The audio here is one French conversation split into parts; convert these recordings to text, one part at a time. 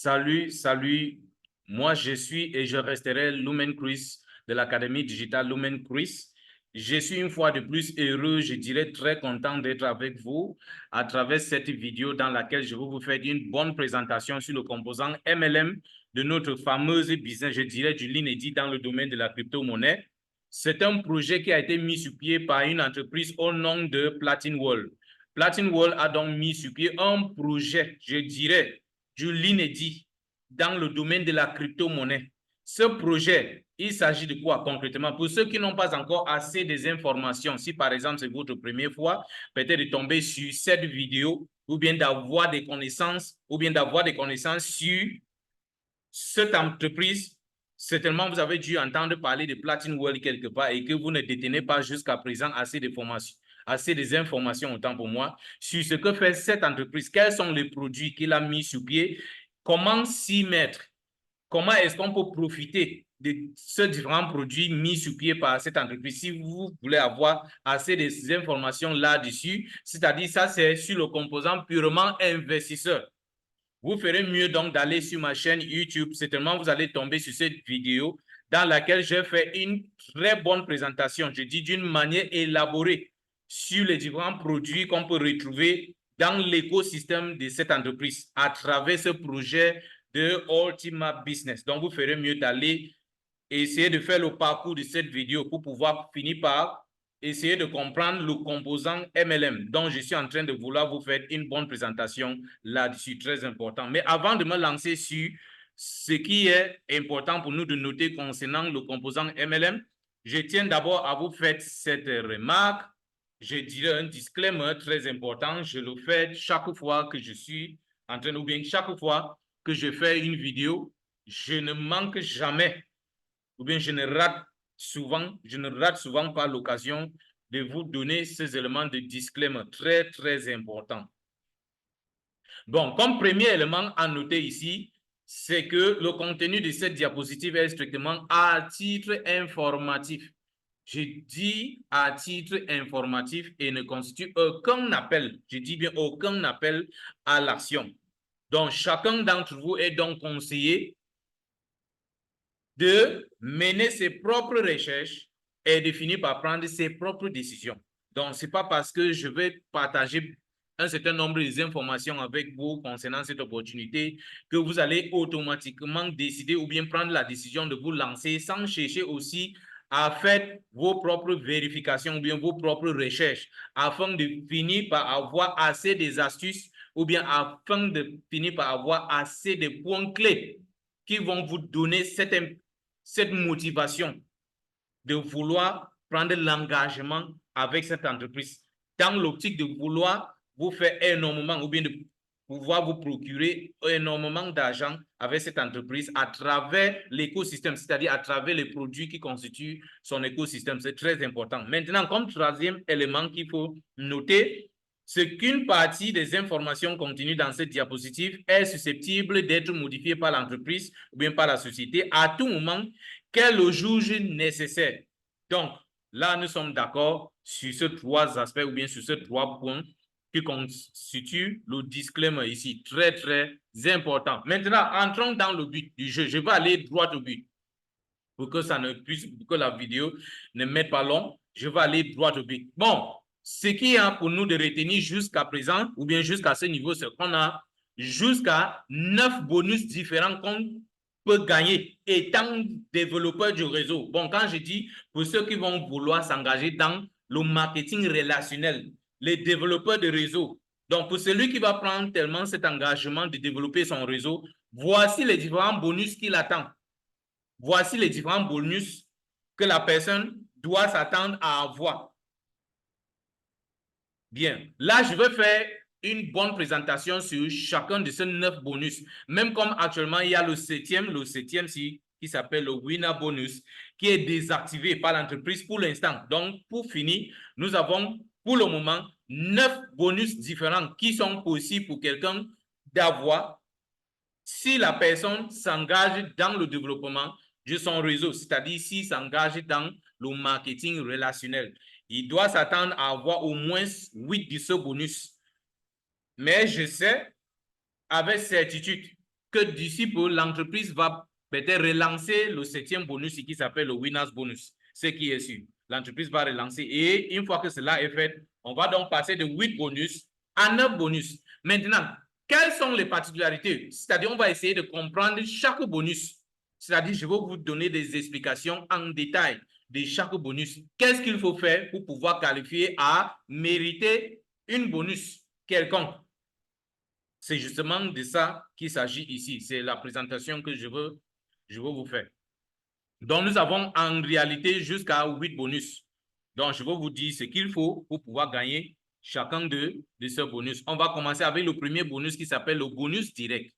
Salut. Moi, je suis et je resterai Lumen Chris de l'Académie digitale Lumen Chris. Je suis une fois de plus heureux, je dirais très content d'être avec vous à travers cette vidéo dans laquelle je vais vous faire une bonne présentation sur le composant MLM de notre fameuse business, je dirais du l'inédit dans le domaine de la crypto-monnaie. C'est un projet qui a été mis sur pied par une entreprise au nom de Platin World. Platin World a donc mis sur pied un projet, je dirais, du l'inédit dans le domaine de la crypto-monnaie. Ce projet, il s'agit de quoi concrètement? Pour ceux qui n'ont pas encore assez des informations, si par exemple c'est votre première fois, peut-être de tomber sur cette vidéo ou bien d'avoir des connaissances sur cette entreprise, certainement vous avez dû entendre parler de Platin World quelque part et que vous ne détenez pas jusqu'à présent assez des informations, autant pour moi, sur ce que fait cette entreprise, quels sont les produits qu'il a mis sur pied, comment s'y mettre, comment est-ce qu'on peut profiter de ces différents produits mis sur pied par cette entreprise. Si vous voulez avoir assez des informations là-dessus, c'est-à-dire ça c'est sur le composant purement investisseur. Vous ferez mieux donc d'aller sur ma chaîne YouTube. Certainement, vous allez tomber sur cette vidéo dans laquelle j'ai fait une très bonne présentation, je dis d'une manière élaborée, sur les différents produits qu'on peut retrouver dans l'écosystème de cette entreprise à travers ce projet de Ultima Business. Donc, vous ferez mieux d'aller essayer de faire le parcours de cette vidéo pour pouvoir finir par essayer de comprendre le composant MLM dont je suis en train de vouloir vous faire une bonne présentation là-dessus, très important. Mais avant de me lancer sur ce qui est important pour nous de noter concernant le composant MLM, je tiens d'abord à vous faire cette remarque. Je dirais un disclaimer très important. Je le fais chaque fois que je suis en train de, ou bien chaque fois que je fais une vidéo, je ne manque jamais ou bien je ne rate souvent pas l'occasion de vous donner ces éléments de disclaimer très importants. Bon, comme premier élément à noter ici, c'est que le contenu de cette diapositive est strictement à titre informatif. Je dis à titre informatif et ne constitue aucun appel, je dis bien aucun appel à l'action. Donc, chacun d'entre vous est donc conseillé de mener ses propres recherches et de finir par prendre ses propres décisions. Donc, ce n'est pas parce que je vais partager un certain nombre d'informations avec vous concernant cette opportunité que vous allez automatiquement décider ou bien prendre la décision de vous lancer sans chercher aussi à faire vos propres vérifications ou bien vos propres recherches afin de finir par avoir assez des astuces ou bien afin de finir par avoir assez de points clés qui vont vous donner cette motivation de vouloir prendre l'engagement avec cette entreprise dans l'optique de vouloir vous faire énormément ou bien de pouvoir vous procurer énormément d'argent avec cette entreprise à travers l'écosystème, c'est-à-dire à travers les produits qui constituent son écosystème. C'est très important. Maintenant, comme troisième élément qu'il faut noter, c'est qu'une partie des informations contenues dans cette diapositive est susceptible d'être modifiée par l'entreprise ou bien par la société à tout moment qu'elle le juge nécessaire. Donc, là, nous sommes d'accord sur ces trois aspects ou bien sur ces trois points qui constituent le disclaimer ici. Très important. Maintenant, entrons dans le but du jeu. Je vais aller droit au but pour que la vidéo ne mette pas long. Je vais aller droit au but. Bon, ce qu'il y a pour nous de retenir jusqu'à présent, ou bien jusqu'à ce niveau, c'est qu'on a jusqu'à 9 bonus différents qu'on peut gagner étant développeur du réseau. Bon, quand je dis pour ceux qui vont vouloir s'engager dans le marketing relationnel, les développeurs de réseau. Donc, pour celui qui va prendre tellement cet engagement de développer son réseau, voici les différents bonus qu'il attend. Voici les différents bonus que la personne doit s'attendre à avoir. Bien, là, je vais faire une bonne présentation sur chacun de ces 9 bonus. Même comme actuellement, il y a le septième qui s'appelle le Winner Bonus, qui est désactivé par l'entreprise pour l'instant. Donc, pour finir, nous avons pour le moment 9 bonus différents qui sont possibles pour quelqu'un d'avoir si la personne s'engage dans le développement de son réseau, c'est-à-dire s'il s'engage dans le marketing relationnel. Il doit s'attendre à avoir au moins 8 de ce bonus. Mais je sais avec certitude que d'ici peu, l'entreprise va peut-être relancer le 7e bonus qui s'appelle le Winners Bonus. Ce qui est sûr. L'entreprise va relancer et une fois que cela est fait, on va donc passer de 8 bonus à 9 bonus. Maintenant, quelles sont les particularités? C'est-à-dire, on va essayer de comprendre chaque bonus. C'est-à-dire, je vais vous donner des explications en détail de chaque bonus. Qu'est-ce qu'il faut faire pour pouvoir qualifier à mériter une bonus quelconque? C'est justement de ça qu'il s'agit ici. C'est la présentation que je veux vous faire. Donc, nous avons en réalité jusqu'à 8 bonus. Donc, je vais vous dire ce qu'il faut pour pouvoir gagner chacun de ces bonus. On va commencer avec le premier bonus qui s'appelle le bonus direct.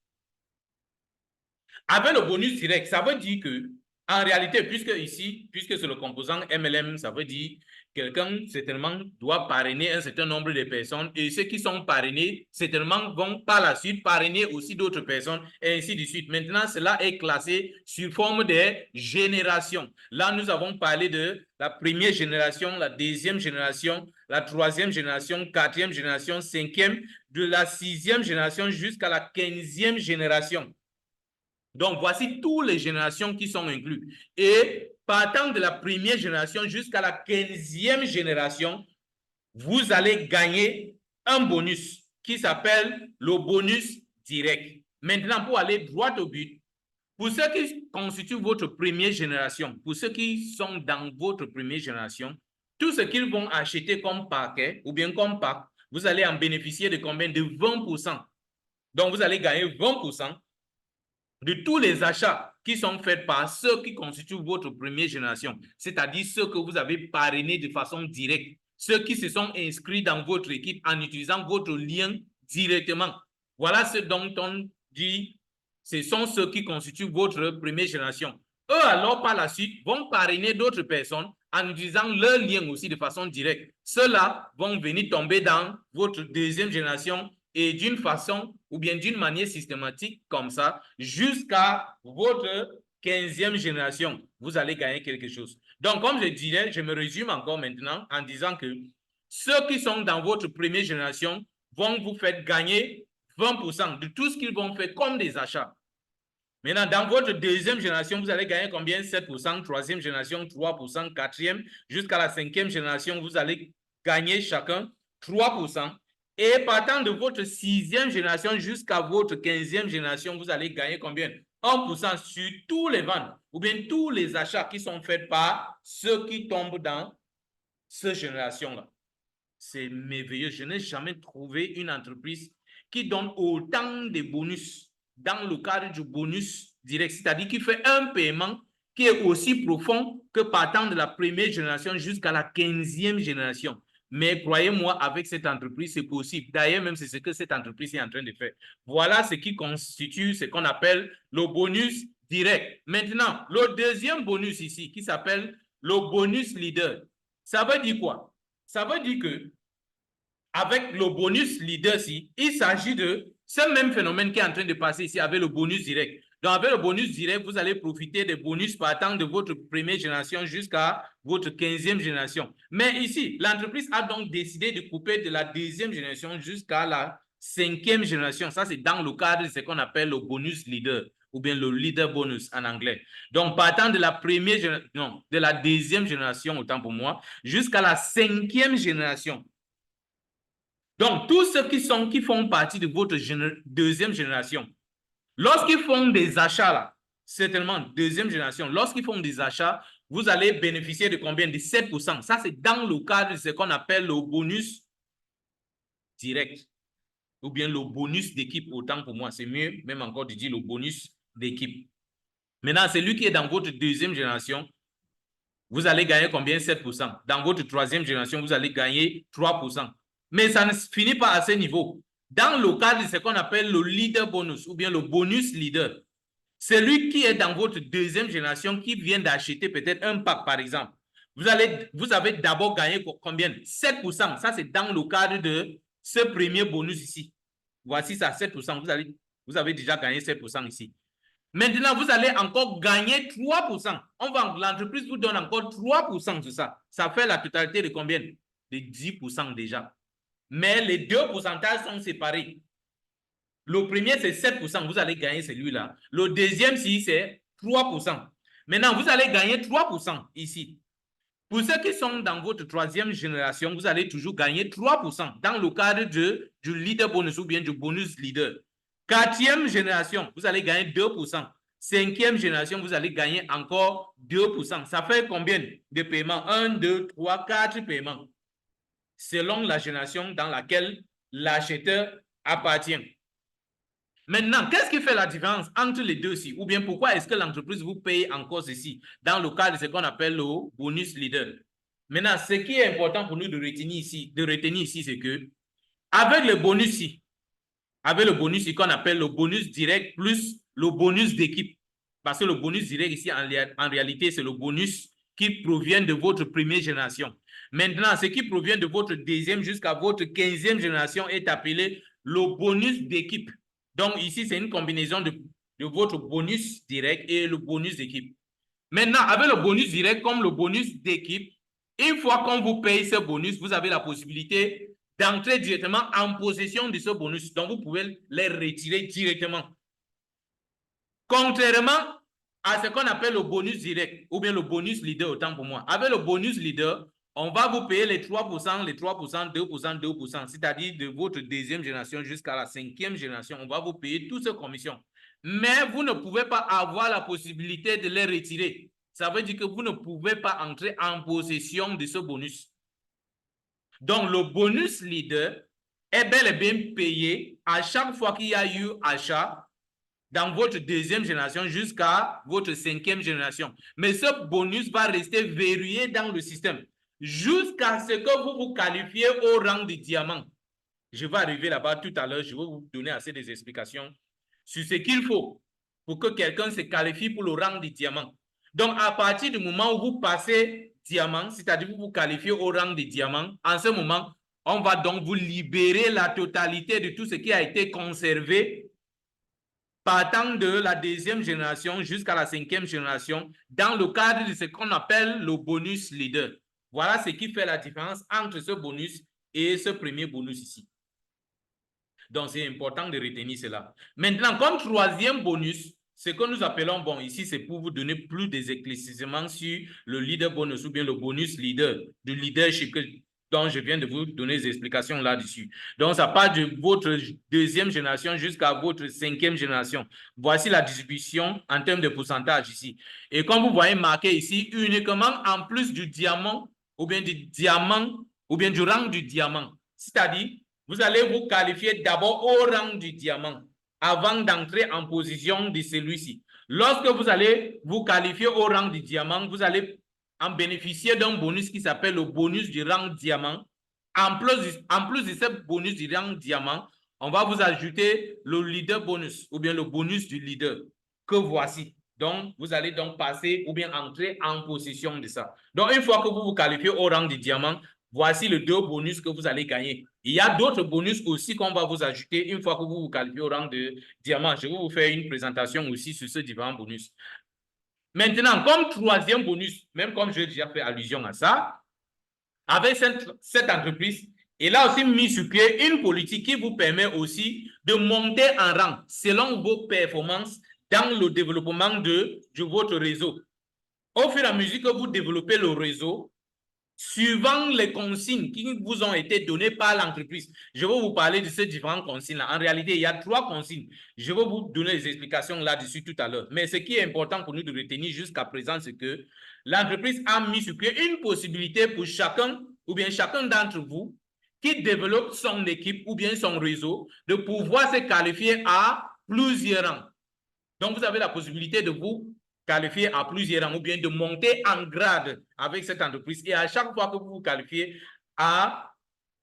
Avec le bonus direct, ça veut dire que, en réalité, puisque c'est le composant MLM, ça veut dire quelqu'un, certainement, doit parrainer un certain nombre de personnes et ceux qui sont parrainés, certainement, vont par la suite parrainer aussi d'autres personnes et ainsi de suite. Maintenant, cela est classé sur forme de génération. Là, nous avons parlé de la première génération, la deuxième génération, la troisième génération, quatrième génération, cinquième, de la sixième génération jusqu'à la 15e génération. Donc, voici toutes les générations qui sont incluses. Et partant de la première génération jusqu'à la 15e génération, vous allez gagner un bonus qui s'appelle le bonus direct. Maintenant, pour aller droit au but, pour ceux qui constituent votre première génération, pour ceux qui sont dans votre première génération, tout ce qu'ils vont acheter comme paquet ou bien comme pack, vous allez en bénéficier de combien? De 20%. Donc, vous allez gagner 20% de tous les achats qui sont faits par ceux qui constituent votre première génération, c'est-à-dire ceux que vous avez parrainés de façon directe, ceux qui se sont inscrits dans votre équipe en utilisant votre lien directement. Voilà ce dont on dit, ce sont ceux qui constituent votre première génération. Eux, alors, par la suite, vont parrainer d'autres personnes en utilisant leur lien aussi de façon directe. Ceux-là vont venir tomber dans votre deuxième génération et d'une façon ou bien d'une manière systématique comme ça, jusqu'à votre 15e génération, vous allez gagner quelque chose. Donc, comme je disais, je me résume encore maintenant en disant que ceux qui sont dans votre première génération vont vous faire gagner 20% de tout ce qu'ils vont faire comme des achats. Maintenant, dans votre deuxième génération, vous allez gagner combien? 7%, troisième génération, 3%, quatrième, jusqu'à la cinquième génération, vous allez gagner chacun 3%. Et partant de votre sixième génération jusqu'à votre 15e génération, vous allez gagner combien? 1% sur tous les ventes ou bien tous les achats qui sont faits par ceux qui tombent dans cette génération-là. C'est merveilleux. Je n'ai jamais trouvé une entreprise qui donne autant de bonus dans le cadre du bonus direct, c'est-à-dire qui fait un paiement qui est aussi profond que partant de la première génération jusqu'à la 15e génération. Mais croyez-moi, avec cette entreprise, c'est possible. D'ailleurs, même c'est ce que cette entreprise est en train de faire. Voilà ce qui constitue ce qu'on appelle le bonus direct. Maintenant, le deuxième bonus ici, qui s'appelle le bonus leader. Ça veut dire quoi? Ça veut dire que avec le bonus leader, il s'agit de ce même phénomène qui est en train de passer ici avec le bonus direct. Donc, avec le bonus direct, vous allez profiter des bonus partant de votre première génération jusqu'à votre 15e génération. Mais ici, l'entreprise a donc décidé de couper de la deuxième génération jusqu'à la 5e génération. Ça, c'est dans le cadre de ce qu'on appelle le bonus leader ou bien le leader bonus en anglais. Donc, partant de la de la deuxième génération, autant pour moi, jusqu'à la 5e génération. Donc, tous ceux qui font partie de votre deuxième génération, lorsqu'ils font des achats, là, certainement deuxième génération, lorsqu'ils font des achats, vous allez bénéficier de combien? De 7%. Ça, c'est dans le cadre de ce qu'on appelle le bonus direct ou bien le bonus d'équipe, autant pour moi. C'est mieux même encore de dire le bonus d'équipe. Maintenant, celui qui est dans votre deuxième génération, vous allez gagner combien? 7%. Dans votre troisième génération, vous allez gagner 3%. Mais ça ne finit pas à ce niveau. Dans le cadre de ce qu'on appelle le leader bonus ou bien le bonus leader, celui qui est dans votre deuxième génération qui vient d'acheter peut-être un pack, par exemple, vous avez d'abord gagné combien? 7%. Ça, c'est dans le cadre de ce premier bonus ici. Voici ça, 7%. Vous avez déjà gagné 7% ici. Maintenant, vous allez encore gagner 3%. L'entreprise vous donne encore 3% de ça. Ça fait la totalité de combien? De 10% déjà. Mais les deux pourcentages sont séparés. Le premier, c'est 7%. Vous allez gagner celui-là. Le deuxième, si c'est 3%. Maintenant, vous allez gagner 3% ici. Pour ceux qui sont dans votre troisième génération, vous allez toujours gagner 3% dans le cadre du leader bonus ou bien du bonus leader. Quatrième génération, vous allez gagner 2%. Cinquième génération, vous allez gagner encore 2%. Ça fait combien de paiements? 1, 2, 3, 4 paiements. Selon la génération dans laquelle l'acheteur appartient. Maintenant, qu'est-ce qui fait la différence entre les deux-ci? Ou bien pourquoi est-ce que l'entreprise vous paye encore ceci dans le cadre de ce qu'on appelle le bonus leader? Maintenant, ce qui est important pour nous de retenir ici, c'est que avec le bonus ici, qu'on appelle le bonus direct plus le bonus d'équipe, parce que le bonus direct ici, en réalité, c'est le bonus qui provient de votre première génération. Maintenant, ce qui provient de votre deuxième jusqu'à votre 15e génération est appelé le bonus d'équipe. Donc, ici, c'est une combinaison de votre bonus direct et le bonus d'équipe. Maintenant, avec le bonus direct comme le bonus d'équipe, une fois qu'on vous paye ce bonus, vous avez la possibilité d'entrer directement en possession de ce bonus. Donc, vous pouvez les retirer directement. Contrairement à ce qu'on appelle le bonus direct ou bien le bonus leader, autant pour moi. Avec le bonus leader, on va vous payer les 3%, les 3%, 2%, 2%, c'est-à-dire de votre deuxième génération jusqu'à la 5e génération. On va vous payer toutes ces commissions. Mais vous ne pouvez pas avoir la possibilité de les retirer. Ça veut dire que vous ne pouvez pas entrer en possession de ce bonus. Donc, le bonus leader est bel et bien payé à chaque fois qu'il y a eu achat dans votre deuxième génération jusqu'à votre 5e génération. Mais ce bonus va rester verrouillé dans le système jusqu'à ce que vous vous qualifiez au rang de diamant. Je vais arriver là-bas tout à l'heure, je vais vous donner assez des explications sur ce qu'il faut pour que quelqu'un se qualifie pour le rang de diamant. Donc, à partir du moment où vous passez diamant, c'est-à-dire vous vous qualifiez au rang de diamant, en ce moment, on va donc vous libérer la totalité de tout ce qui a été conservé partant de la deuxième génération jusqu'à la 5e génération dans le cadre de ce qu'on appelle le bonus leader. Voilà ce qui fait la différence entre ce bonus et ce premier bonus ici. Donc, c'est important de retenir cela. Maintenant, comme troisième bonus, ce que nous appelons, bon, ici, c'est pour vous donner plus d'éclaircissements sur le leader bonus ou bien le bonus leader, du leadership dont je viens de vous donner des explications là-dessus. Donc, ça part de votre deuxième génération jusqu'à votre 5e génération. Voici la distribution en termes de pourcentage ici. Et comme vous voyez marqué ici, uniquement en plus du diamant ou bien du diamant ou bien du rang du diamant. C'est-à-dire, vous allez vous qualifier d'abord au rang du diamant avant d'entrer en position de celui-ci. Lorsque vous allez vous qualifier au rang du diamant, vous allez en bénéficier d'un bonus qui s'appelle le bonus du rang diamant. En plus de ce bonus du rang diamant, on va vous ajouter le leader bonus ou bien le bonus du leader que voici. Donc, vous allez donc passer ou bien entrer en possession de ça. Donc, une fois que vous vous qualifiez au rang du diamant, voici les deux bonus que vous allez gagner. Il y a d'autres bonus aussi qu'on va vous ajouter une fois que vous vous qualifiez au rang de diamant. Je vais vous faire une présentation aussi sur ces différents bonus. Maintenant, comme troisième bonus, même comme j'ai déjà fait allusion à ça, avec cette entreprise, elle a aussi mis sur pied une politique qui vous permet aussi de monter en rang selon vos performances dans le développement de votre réseau. Au fur et à mesure que vous développez le réseau, suivant les consignes qui vous ont été données par l'entreprise, je vais vous parler de ces différentes consignes-là. En réalité, il y a 3 consignes. Je vais vous donner des explications là-dessus tout à l'heure. Mais ce qui est important pour nous de retenir jusqu'à présent, c'est que l'entreprise a mis sur pied une possibilité pour chacun ou bien chacun d'entre vous qui développe son équipe ou bien son réseau de pouvoir se qualifier à plusieurs rangs. Donc, vous avez la possibilité de vous qualifier à plusieurs rangs ou bien de monter en grade avec cette entreprise. Et à chaque fois que vous vous qualifiez à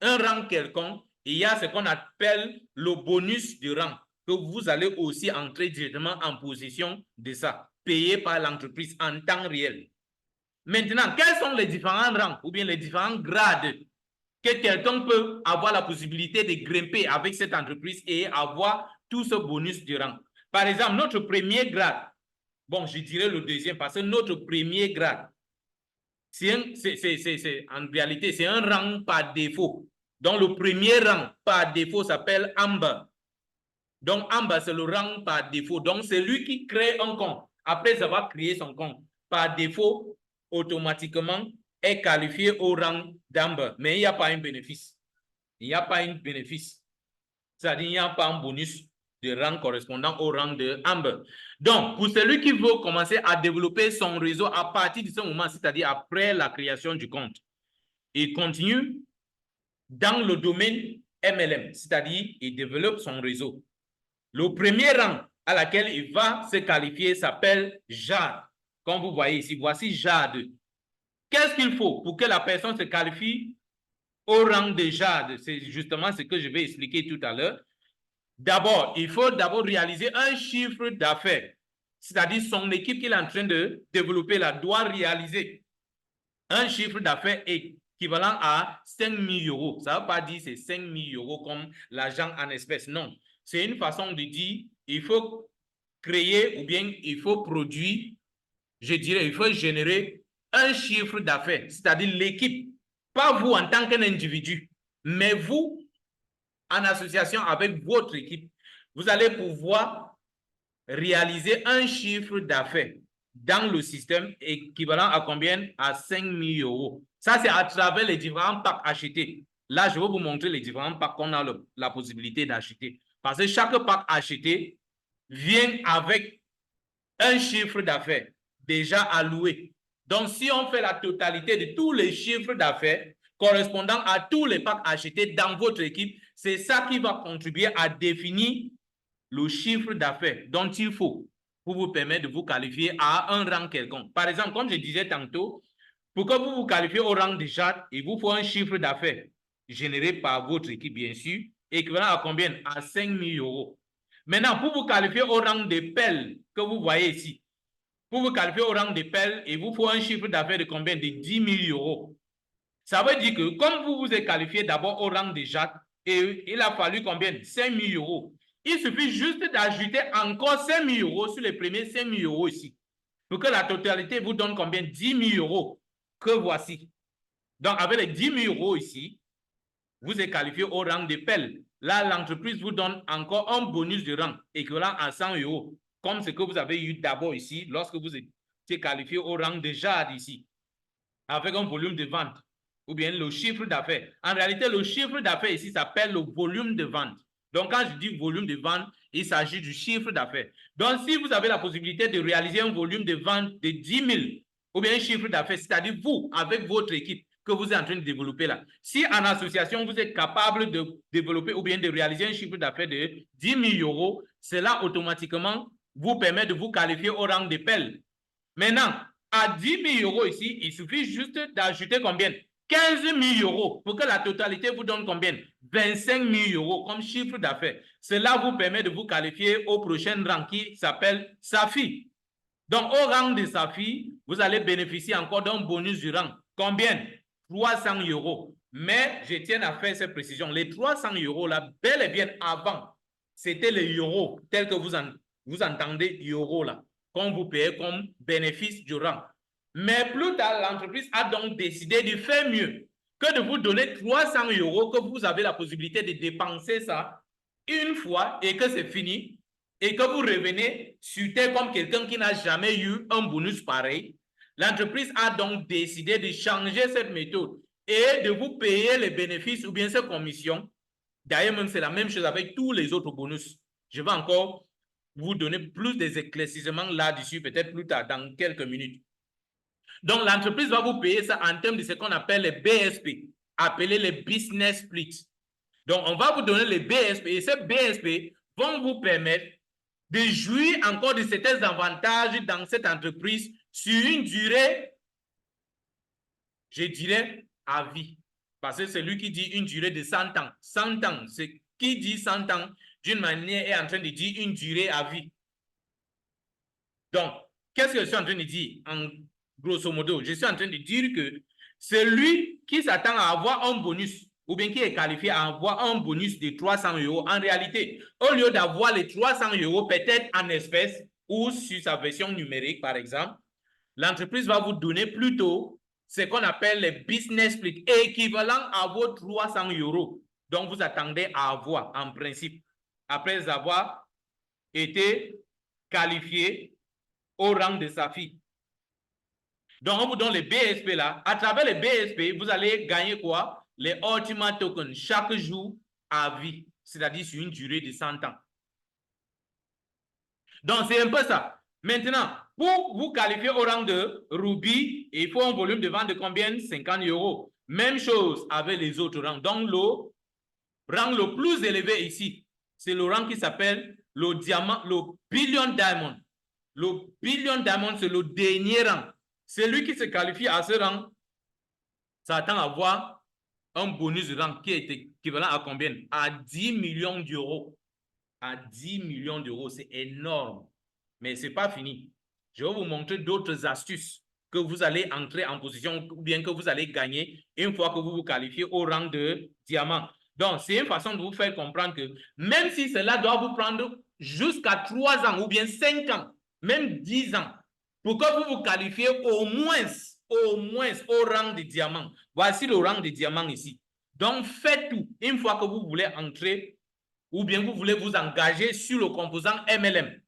un rang quelconque, il y a ce qu'on appelle le bonus du rang, que vous allez aussi entrer directement en possession de ça, payé par l'entreprise en temps réel. Maintenant, quels sont les différents rangs ou bien les différents grades que quelqu'un peut avoir la possibilité de grimper avec cette entreprise et avoir tout ce bonus du rang? Par exemple, notre premier grade, bon, je dirais le deuxième parce que notre premier grade, en réalité, c'est un rang par défaut. Donc, le premier rang par défaut s'appelle Amber. Donc, en bas, c'est le rang par défaut. Donc, c'est lui qui crée un compte. Après avoir créé son compte, par défaut, automatiquement, est qualifié au rang d'Amber. Mais il n'y a pas un bénéfice. Il n'y a pas un bénéfice. C'est-à-dire, il n'y a pas un bonus de rang correspondant au rang de Amber. Donc, pour celui qui veut commencer à développer son réseau à partir de ce moment, c'est-à-dire après la création du compte, il continue dans le domaine MLM, c'est-à-dire il développe son réseau. Le premier rang à laquelle il va se qualifier s'appelle JAD. Comme vous voyez ici, voici JAD. Qu'est-ce qu'il faut pour que la personne se qualifie au rang de JAD? C'est justement ce que je vais expliquer tout à l'heure. D'abord, il faut d'abord réaliser un chiffre d'affaires. C'est-à-dire son équipe qu'il est en train de développer là doit réaliser un chiffre d'affaires équivalent à 5 000 euros. Ça ne veut pas dire c'est 5 000 euros comme l'argent en espèces. Non. C'est une façon de dire il faut créer ou bien il faut produire, je dirais, il faut générer un chiffre d'affaires, c'est-à-dire l'équipe, pas vous en tant qu'individu, mais vous en association avec votre équipe, vous allez pouvoir réaliser un chiffre d'affaires dans le système équivalent à combien? À 5 000 euros. Ça, c'est à travers les différents packs achetés. Là, je vais vous montrer les différents packs qu'on a la possibilité d'acheter. Parce que chaque pack acheté vient avec un chiffre d'affaires déjà alloué. Donc, si on fait la totalité de tous les chiffres d'affaires correspondant à tous les packs achetés dans votre équipe, c'est ça qui va contribuer à définir le chiffre d'affaires dont il faut pour vous permettre de vous qualifier à un rang quelconque. Par exemple, comme je disais tantôt, pour que vous vous qualifiez au rang de JAD, il vous faut un chiffre d'affaires généré par votre équipe, bien sûr, équivalent à combien? À 5 000 euros. Maintenant, pour vous qualifier au rang de PEL que vous voyez ici, pour vous qualifier au rang de PEL, il vous faut un chiffre d'affaires de combien? De 10 000 euros. Ça veut dire que comme vous vous êtes qualifié d'abord au rang de JAD, et il a fallu combien? 5 000 euros. Il suffit juste d'ajouter encore 5 000 euros sur les premiers 5 000 euros ici. Pour que la totalité vous donne combien? 10 000 euros que voici. Donc, avec les 10 000 euros ici, vous êtes qualifié au rang de PEL. Là, l'entreprise vous donne encore un bonus de rang équivalent à 100 euros, comme ce que vous avez eu d'abord ici, lorsque vous étiez qualifié au rang de JAD ici, avec un volume de vente, ou bien le chiffre d'affaires. En réalité, le chiffre d'affaires ici s'appelle le volume de vente. Donc, quand je dis volume de vente, il s'agit du chiffre d'affaires. Donc, si vous avez la possibilité de réaliser un volume de vente de 10 000, ou bien un chiffre d'affaires, c'est-à-dire vous, avec votre équipe, que vous êtes en train de développer là. Si en association, vous êtes capable de développer ou bien de réaliser un chiffre d'affaires de 10 000 euros, cela automatiquement vous permet de vous qualifier au rang de PEL. Maintenant, à 10 000 euros ici, il suffit juste d'ajouter combien? 15 000 euros pour que la totalité vous donne combien? 25 000 euros comme chiffre d'affaires. Cela vous permet de vous qualifier au prochain rang qui s'appelle SAFI. Donc, au rang de SAFI, vous allez bénéficier encore d'un bonus du rang. Combien? 300 euros. Mais je tiens à faire cette précision. Les 300 euros là, bel et bien avant, c'était les euros, tels que vous entendez euros là, qu'on vous paye comme bénéfice du rang. Mais plus tard, l'entreprise a donc décidé de faire mieux que de vous donner 300 euros, que vous avez la possibilité de dépenser ça une fois et que c'est fini, et que vous revenez sur terre comme quelqu'un qui n'a jamais eu un bonus pareil. L'entreprise a donc décidé de changer cette méthode et de vous payer les bénéfices ou bien ces commissions. D'ailleurs, même c'est la même chose avec tous les autres bonus. Je vais encore vous donner plus des éclaircissements là-dessus, peut-être plus tard, dans quelques minutes. Donc, l'entreprise va vous payer ça en termes de ce qu'on appelle les BSP, appelés les Business Splits. Donc, on va vous donner les BSP et ces BSP vont vous permettre de jouir encore de certains avantages dans cette entreprise sur une durée, je dirais, à vie. Parce que c'est lui qui dit une durée de 100 ans. 100 ans, c'est qui dit 100 ans, d'une manière, est en train de dire une durée à vie. Donc, qu'est-ce que je suis en train de dire en grosso modo? Je suis en train de dire que celui qui s'attend à avoir un bonus ou bien qui est qualifié à avoir un bonus de 300 euros, en réalité, au lieu d'avoir les 300 euros peut-être en espèces ou sur sa version numérique, par exemple, l'entreprise va vous donner plutôt ce qu'on appelle les business splits, équivalent à vos 300 euros. Donc, vous attendez à avoir en principe. après avoir été qualifié au rang de sa fille. Donc, on vous donne les BSP là. À travers les BSP, vous allez gagner quoi? Les Ultimate Tokens chaque jour à vie, c'est-à-dire sur une durée de 100 ans. Donc, c'est un peu ça. Maintenant, pour vous qualifier au rang de Ruby, il faut un volume de vente de combien? 50 €. Même chose avec les autres rangs. Donc, le rang le plus élevé ici, c'est le rang qui s'appelle le diamant, le Billion Diamond. Le Billion Diamond, c'est le dernier rang. Celui qui se qualifie à ce rang s'attend à avoir un bonus de rang qui est équivalent à combien? À 10 millions d'euros. À 10 millions d'euros, c'est énorme. Mais ce n'est pas fini. Je vais vous montrer d'autres astuces que vous allez entrer en position ou bien que vous allez gagner une fois que vous vous qualifiez au rang de diamant. Donc, c'est une façon de vous faire comprendre que même si cela doit vous prendre jusqu'à 3 ans ou bien 5 ans, même 10 ans, pour que vous vous qualifiez au moins au rang de diamant. Voici le rang de diamant ici. Donc, faites tout. Une fois que vous voulez entrer ou bien vous voulez vous engager sur le composant MLM.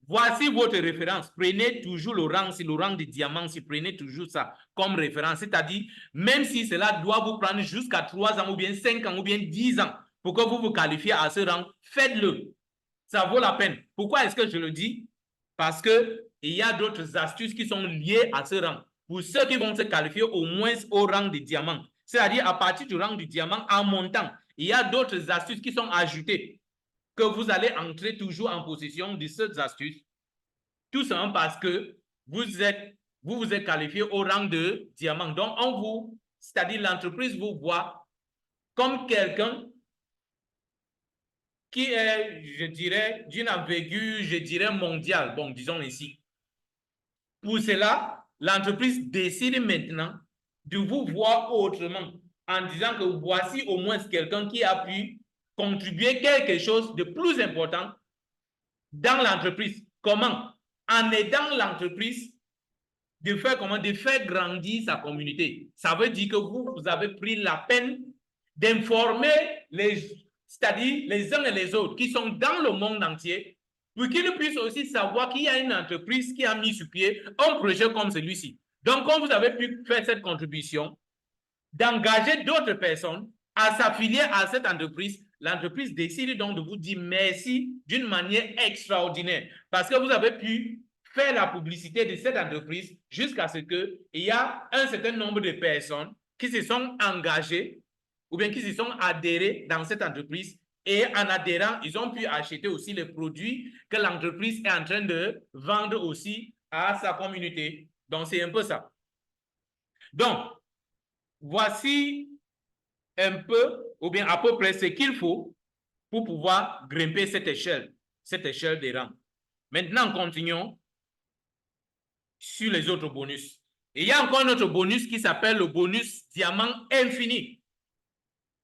Voici votre référence. Prenez toujours le rang de diamant, si prenez toujours ça comme référence. C'est-à-dire, même si cela doit vous prendre jusqu'à 3 ans ou bien 5 ans ou bien 10 ans pour que vous vous qualifiez à ce rang, faites-le. Ça vaut la peine. Pourquoi est-ce que je le dis? Parce qu'il y a d'autres astuces qui sont liées à ce rang. Pour ceux qui vont se qualifier au moins au rang de diamant, c'est-à-dire à partir du rang du diamant en montant, il y a d'autres astuces qui sont ajoutées que vous allez entrer toujours en possession de ces astuces, tout simplement parce que vous vous êtes qualifié au rang de diamant. Donc, c'est-à-dire l'entreprise vous voit comme quelqu'un qui est, je dirais, d'une envergure, je dirais, mondiale. Bon, disons ici. Pour cela, l'entreprise décide maintenant de vous voir autrement en disant que voici au moins quelqu'un qui a pu contribuer quelque chose de plus important dans l'entreprise. Comment? En aidant l'entreprise de faire comment? De faire grandir sa communauté. Ça veut dire que vous avez pris la peine d'informer c'est-à-dire les uns et les autres qui sont dans le monde entier pour qu'ils puissent aussi savoir qu'il y a une entreprise qui a mis sur pied un projet comme celui-ci. Donc, quand vous avez pu faire cette contribution, d'engager d'autres personnes à s'affilier à cette entreprise, l'entreprise décide donc de vous dire merci d'une manière extraordinaire parce que vous avez pu faire la publicité de cette entreprise jusqu'à ce qu'il y a un certain nombre de personnes qui se sont engagées ou bien qui se sont adhérées dans cette entreprise et en adhérant, ils ont pu acheter aussi les produits que l'entreprise est en train de vendre aussi à sa communauté. Donc, c'est un peu ça. Donc, voici un peu, ou bien à peu près ce qu'il faut pour pouvoir grimper cette échelle des rangs. Maintenant, continuons sur les autres bonus. Et il y a encore un autre bonus qui s'appelle le bonus diamant infini.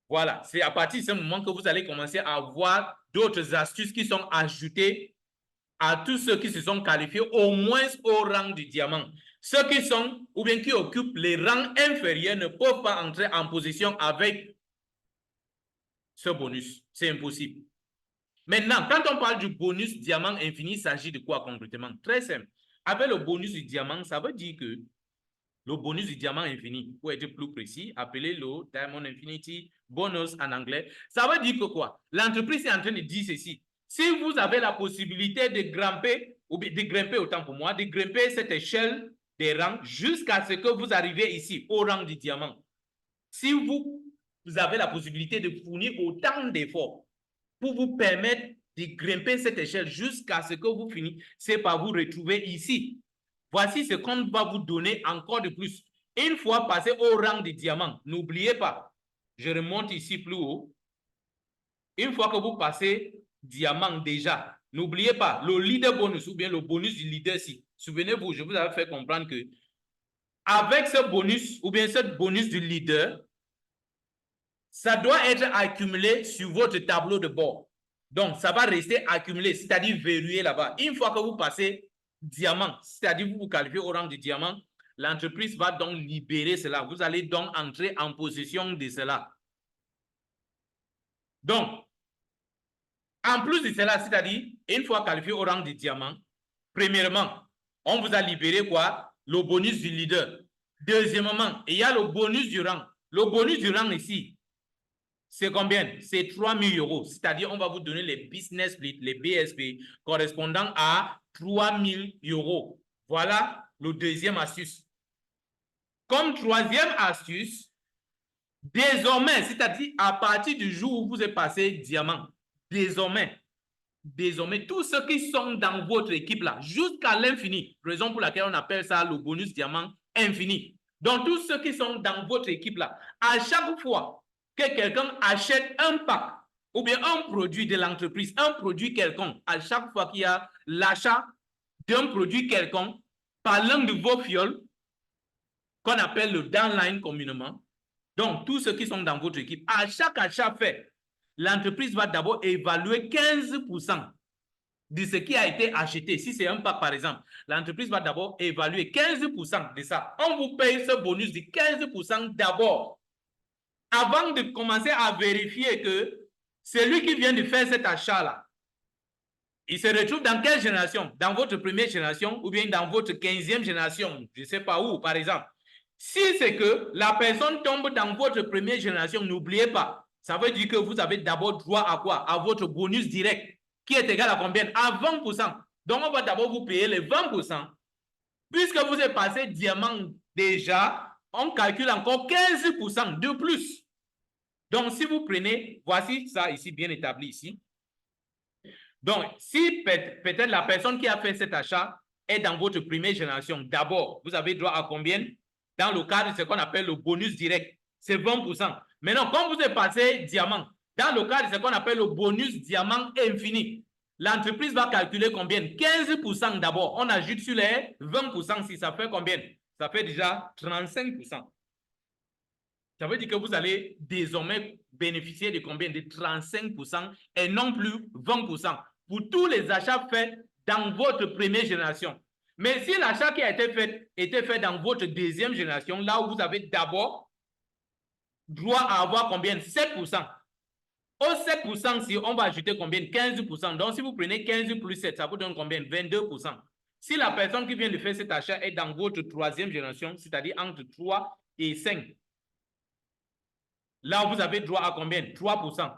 Voilà, c'est à partir de ce moment que vous allez commencer à avoir d'autres astuces qui sont ajoutées à tous ceux qui se sont qualifiés au moins au rang du diamant. Ceux qui sont ou bien qui occupent les rangs inférieurs ne peuvent pas entrer en position avec ce bonus. C'est impossible. Maintenant, quand on parle du bonus diamant infini, il s'agit de quoi concrètement? Très simple. Avec le bonus du diamant, ça veut dire que le bonus du diamant infini, pour être plus précis, appelé le Diamond Infinity Bonus en anglais, ça veut dire que quoi? L'entreprise est en train de dire ceci. Si vous avez la possibilité de grimper, ou de grimper autant pour moi, de grimper cette échelle des rangs jusqu'à ce que vous arrivez ici, au rang du diamant. Si vous avez la possibilité de fournir autant d'efforts pour vous permettre de grimper cette échelle jusqu'à ce que vous finissez par vous retrouver ici. Voici ce qu'on va vous donner encore de plus. Une fois passé au rang de diamant, n'oubliez pas, je remonte ici plus haut. Une fois que vous passez diamant déjà, n'oubliez pas le leader bonus ou bien le bonus du leader ici. Souvenez-vous, je vous avais fait comprendre que avec ce bonus ou bien ce bonus du leader, ça doit être accumulé sur votre tableau de bord. Donc, ça va rester accumulé, c'est-à-dire verrouillé là-bas. Une fois que vous passez diamant, c'est-à-dire vous vous qualifiez au rang de diamant, l'entreprise va donc libérer cela. Vous allez donc entrer en possession de cela. Donc, En plus de cela, c'est-à-dire, une fois qualifié au rang de diamant, premièrement, on vous a libéré quoi? Le bonus du leader. Deuxièmement, il y a le bonus du rang. Le bonus du rang ici, c'est combien? C'est 3 000 €. C'est-à-dire, on va vous donner les business split, les BSP, correspondant à 3 000 €. Voilà le deuxième astuce. Comme troisième astuce, désormais, c'est-à-dire à partir du jour où vous êtes passé diamant, désormais, tous ceux qui sont dans votre équipe là, jusqu'à l'infini, raison pour laquelle on appelle ça le bonus diamant infini. Donc, tous ceux qui sont dans votre équipe là, à chaque fois que quelqu'un achète un pack ou bien un produit de l'entreprise, un produit quelconque, à chaque fois qu'il y a l'achat d'un produit quelconque par l'un de vos fioles, qu'on appelle le downline communément, donc tous ceux qui sont dans votre équipe, à chaque achat fait, l'entreprise va d'abord évaluer 15% de ce qui a été acheté. Si c'est un pack, par exemple, l'entreprise va d'abord évaluer 15% de ça. On vous paye ce bonus de 15% d'abord, avant de commencer à vérifier que celui qui vient de faire cet achat-là, il se retrouve dans quelle génération? Dans votre première génération ou bien dans votre 15e génération? Je ne sais pas où, par exemple. Si c'est que la personne tombe dans votre première génération, n'oubliez pas, ça veut dire que vous avez d'abord droit à quoi? À votre bonus direct, qui est égal à combien? À 20%. Donc, on va d'abord vous payer les 20%. Puisque vous êtes passé diamant déjà, on calcule encore 15% de plus. Donc, si vous prenez, voici ça ici, bien établi ici. Donc, si peut-être la personne qui a fait cet achat est dans votre première génération, d'abord, vous avez droit à combien? Dans le cadre de ce qu'on appelle le bonus direct, c'est 20%. Maintenant, quand vous êtes passé diamant, dans le cadre de ce qu'on appelle le bonus diamant infini, l'entreprise va calculer combien? 15% d'abord. On ajoute sur les 20%, si ça fait combien? Ça fait déjà 35%. Ça veut dire que vous allez désormais bénéficier de combien? De 35% et non plus 20% pour tous les achats faits dans votre première génération. Mais si l'achat qui a été fait était fait dans votre deuxième génération, là où vous avez d'abord droit à avoir combien? 7%. Au 7%, si on va ajouter combien? 15%. Donc, si vous prenez 15 plus 7, ça vous donne combien? 22%. Si la personne qui vient de faire cet achat est dans votre troisième génération, c'est-à-dire entre 3 et 5, là, vous avez droit à combien? 3%.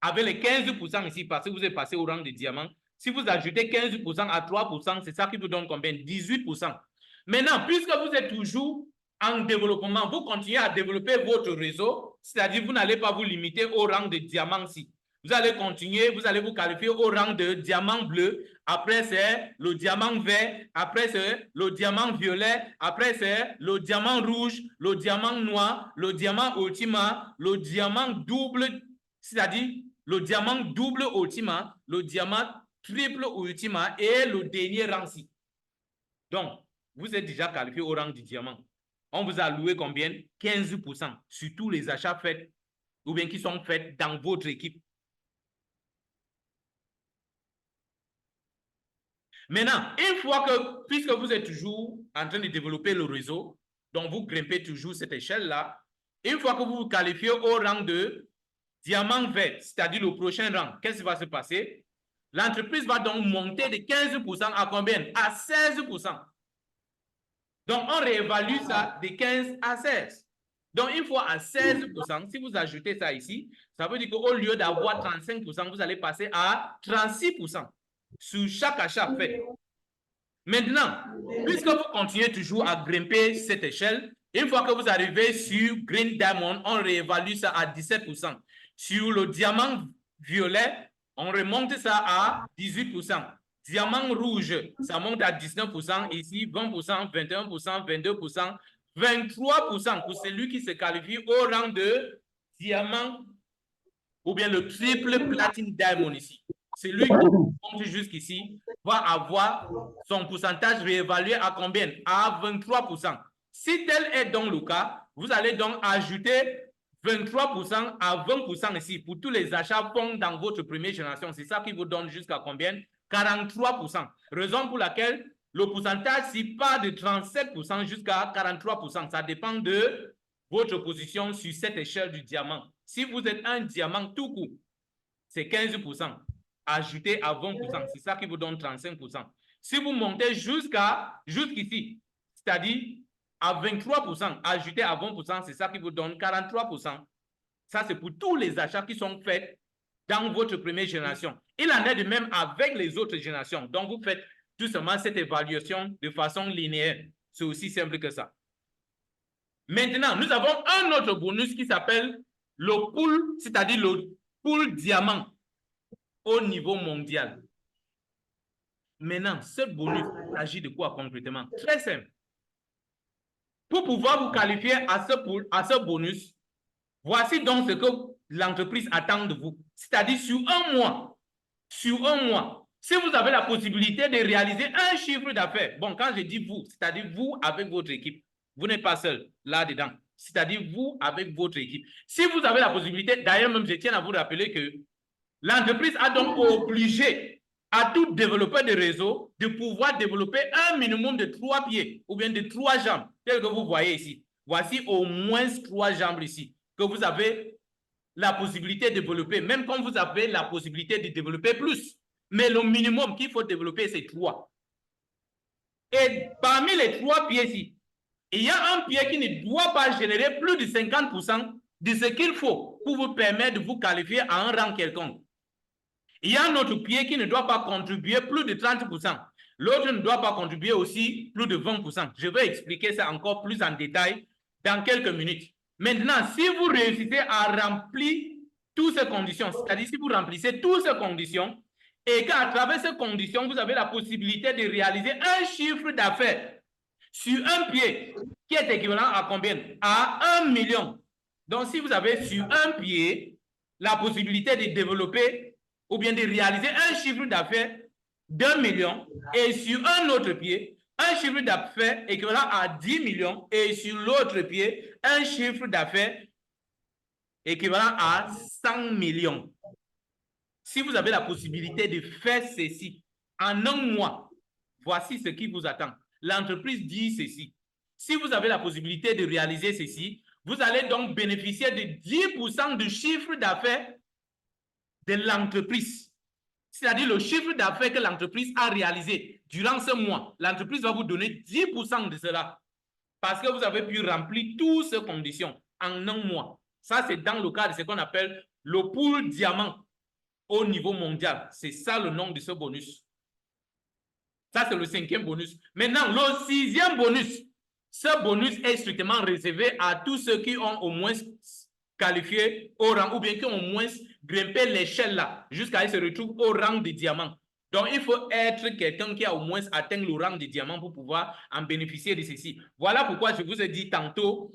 Avec les 15% ici, parce que vous êtes passé au rang de diamant, si vous ajoutez 15% à 3%, c'est ça qui vous donne combien? 18%. Maintenant, puisque vous êtes toujours en développement, vous continuez à développer votre réseau, c'est-à-dire vous n'allez pas vous limiter au rang de diamant ici. Vous allez continuer, vous allez vous qualifier au rang de diamant bleu. Après, c'est le diamant vert. Après, c'est le diamant violet. Après, c'est le diamant rouge, le diamant noir, le diamant ultima, le diamant double, c'est-à-dire le diamant double ultima, le diamant triple ultima et le dernier rang-ci. Donc, vous êtes déjà qualifié au rang du diamant. On vous a alloué combien? 15% sur tous les achats faits ou bien qui sont faits dans votre équipe. Maintenant, une fois que, puisque vous êtes toujours en train de développer le réseau, donc vous grimpez toujours cette échelle-là, une fois que vous vous qualifiez au rang de diamant vert, c'est-à-dire le prochain rang, qu'est-ce qui va se passer? L'entreprise va donc monter de 15% à combien? À 16%. Donc, on réévalue ça de 15 à 16. Donc, une fois à 16%, si vous ajoutez ça ici, ça veut dire qu'au lieu d'avoir 35%, vous allez passer à 36% sur chaque achat fait. Maintenant, puisque vous continuez toujours à grimper cette échelle, une fois que vous arrivez sur Green Diamond, on réévalue ça à 17%. Sur le diamant violet, on remonte ça à 18%. Diamant rouge, ça monte à 19%. Ici, 20%, 21%, 22%, 23% pour celui qui se qualifie au rang de diamant ou bien le triple platine diamond ici. Celui qui monte jusqu'ici va avoir son pourcentage réévalué à combien? À 23%. Si tel est donc le cas, vous allez donc ajouter 23% à 20% ici pour tous les achats fonds dans votre première génération. C'est ça qui vous donne jusqu'à combien? 43%. Raison pour laquelle le pourcentage s'y part de 37% jusqu'à 43%. Ça dépend de votre position sur cette échelle du diamant. Si vous êtes un diamant tout court, c'est 15%. Ajouté à 20%, c'est ça qui vous donne 35%. Si vous montez jusqu'ici, c'est-à-dire à 23%, ajouté à 20%, c'est ça qui vous donne 43%. Ça, c'est pour tous les achats qui sont faits dans votre première génération. Il en est de même avec les autres générations. Donc, vous faites tout simplement cette évaluation de façon linéaire. C'est aussi simple que ça. Maintenant, nous avons un autre bonus qui s'appelle le pool, c'est-à-dire le pool diamant au niveau mondial. Maintenant, ce bonus s'agit de quoi concrètement? Très simple. Pour pouvoir vous qualifier à ce bonus, voici donc ce que l'entreprise attend de vous. C'est-à-dire sur un mois, si vous avez la possibilité de réaliser un chiffre d'affaires, bon, quand je dis vous, c'est-à-dire vous avec votre équipe, vous n'êtes pas seul là-dedans, c'est-à-dire vous avec votre équipe. Si vous avez la possibilité, d'ailleurs même je tiens à vous rappeler que l'entreprise a donc obligé à tout développeur de réseau de pouvoir développer un minimum de 3 pieds ou bien de 3 jambes, tel que vous voyez ici. Voici au moins 3 jambes ici que vous avez la possibilité de développer, même quand vous avez la possibilité de développer plus. Mais le minimum qu'il faut développer, c'est 3. Et parmi les 3 pieds-ci, il y a un pied qui ne doit pas générer plus de 50% de ce qu'il faut pour vous permettre de vous qualifier à un rang quelconque. Il y a un autre pied qui ne doit pas contribuer plus de 30%. L'autre ne doit pas contribuer aussi plus de 20%. Je vais expliquer ça encore plus en détail dans quelques minutes. Maintenant, si vous réussissez à remplir toutes ces conditions, c'est-à-dire si vous remplissez toutes ces conditions et qu'à travers ces conditions, vous avez la possibilité de réaliser un chiffre d'affaires sur un pied qui est équivalent à combien? À 1 million. Donc, si vous avez sur un pied la possibilité de développer ou bien de réaliser un chiffre d'affaires d'1 million et sur un autre pied, un chiffre d'affaires équivalent à 10 millions et sur l'autre pied, un chiffre d'affaires équivalent à 100 millions. Si vous avez la possibilité de faire ceci en un mois, voici ce qui vous attend. L'entreprise dit ceci. Si vous avez la possibilité de réaliser ceci, vous allez donc bénéficier de 10% du chiffre d'affaires de l'entreprise. C'est-à-dire le chiffre d'affaires que l'entreprise a réalisé durant ce mois. L'entreprise va vous donner 10% de cela parce que vous avez pu remplir toutes ces conditions en un mois. Ça, c'est dans le cadre de ce qu'on appelle le pool diamant au niveau mondial. C'est ça le nom de ce bonus. Ça, c'est le 5e bonus. Maintenant, le 6e bonus. Ce bonus est strictement réservé à tous ceux qui ont au moins qualifié au rang ou bien qui ont au moins grimpé l'échelle là jusqu'à ce qu'ils se retrouvent au rang de diamant. Donc, il faut être quelqu'un qui a au moins atteint le rang de diamant pour pouvoir en bénéficier de ceci. Voilà pourquoi je vous ai dit tantôt,